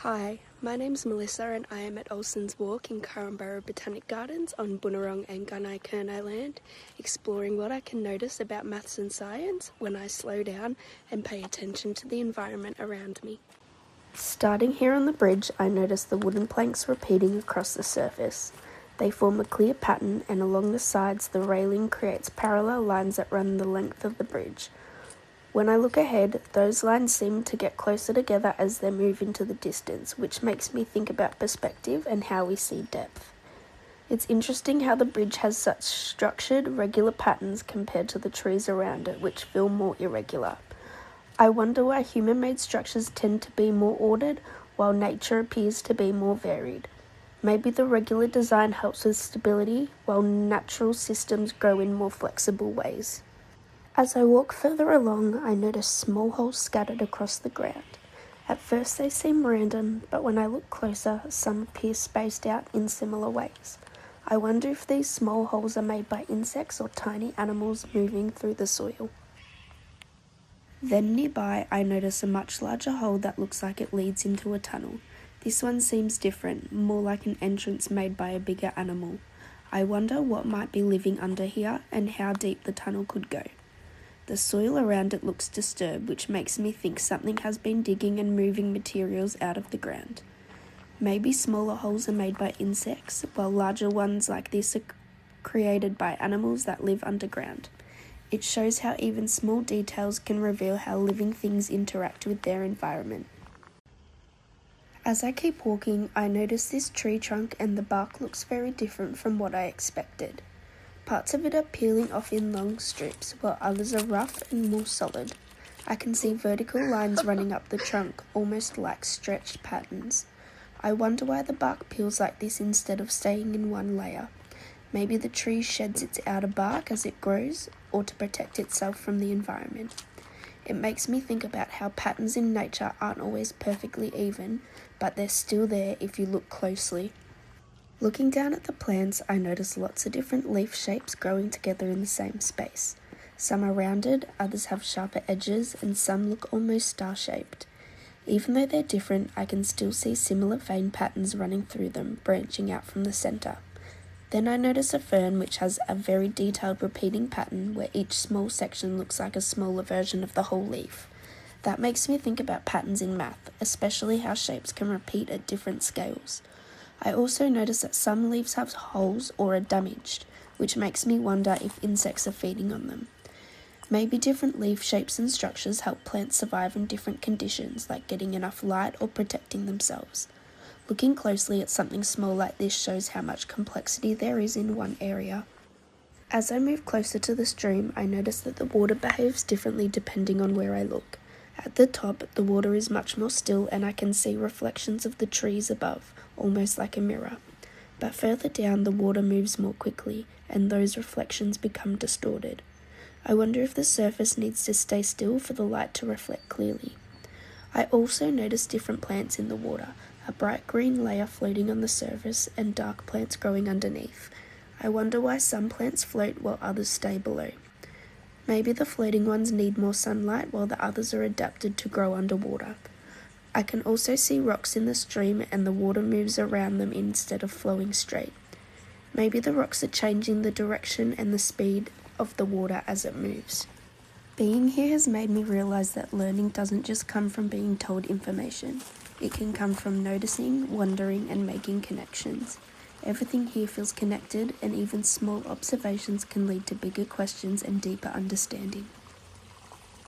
Hi, my name's Melissa and I am at Olsen's Walk in Currumbara Botanic Gardens on Boonwurrung and Gunai land, exploring what I can notice about maths and science when I slow down and pay attention to the environment around me. Starting here on the bridge, I notice the wooden planks repeating across the surface. They form a clear pattern, and along the sides the railing creates parallel lines that run the length of the bridge. When I look ahead, those lines seem to get closer together as they move into the distance, which makes me think about perspective and how we see depth. It's interesting how the bridge has such structured, regular patterns compared to the trees around it, which feel more irregular. I wonder why human-made structures tend to be more ordered, while nature appears to be more varied. Maybe the regular design helps with stability, while natural systems grow in more flexible ways. As I walk further along, I notice small holes scattered across the ground. At first they seem random, but when I look closer, some appear spaced out in similar ways. I wonder if these small holes are made by insects or tiny animals moving through the soil. Then nearby, I notice a much larger hole that looks like it leads into a tunnel. This one seems different, more like an entrance made by a bigger animal. I wonder what might be living under here and how deep the tunnel could go. The soil around it looks disturbed, which makes me think something has been digging and moving materials out of the ground. Maybe smaller holes are made by insects, while larger ones like this are created by animals that live underground. It shows how even small details can reveal how living things interact with their environment. As I keep walking, I notice this tree trunk and the bark looks very different from what I expected. Parts of it are peeling off in long strips, while others are rough and more solid. I can see vertical lines running up the trunk, almost like stretched patterns. I wonder why the bark peels like this instead of staying in one layer. Maybe the tree sheds its outer bark as it grows, or to protect itself from the environment. It makes me think about how patterns in nature aren't always perfectly even, but they're still there if you look closely. Looking down at the plants, I notice lots of different leaf shapes growing together in the same space. Some are rounded, others have sharper edges, and some look almost star-shaped. Even though they're different, I can still see similar vein patterns running through them, branching out from the centre. Then I notice a fern which has a very detailed repeating pattern where each small section looks like a smaller version of the whole leaf. That makes me think about patterns in math, especially how shapes can repeat at different scales. I also notice that some leaves have holes or are damaged, which makes me wonder if insects are feeding on them. Maybe different leaf shapes and structures help plants survive in different conditions, like getting enough light or protecting themselves. Looking closely at something small like this shows how much complexity there is in one area. As I move closer to the stream, I notice that the water behaves differently depending on where I look. At the top, the water is much more still and I can see reflections of the trees above, almost like a mirror. But further down, the water moves more quickly, and those reflections become distorted. I wonder if the surface needs to stay still for the light to reflect clearly. I also notice different plants in the water, a bright green layer floating on the surface and dark plants growing underneath. I wonder why some plants float while others stay below. Maybe the floating ones need more sunlight while the others are adapted to grow underwater. I can also see rocks in the stream and the water moves around them instead of flowing straight. Maybe the rocks are changing the direction and the speed of the water as it moves. Being here has made me realise that learning doesn't just come from being told information. It can come from noticing, wondering and making connections. Everything here feels connected, and even small observations can lead to bigger questions and deeper understanding.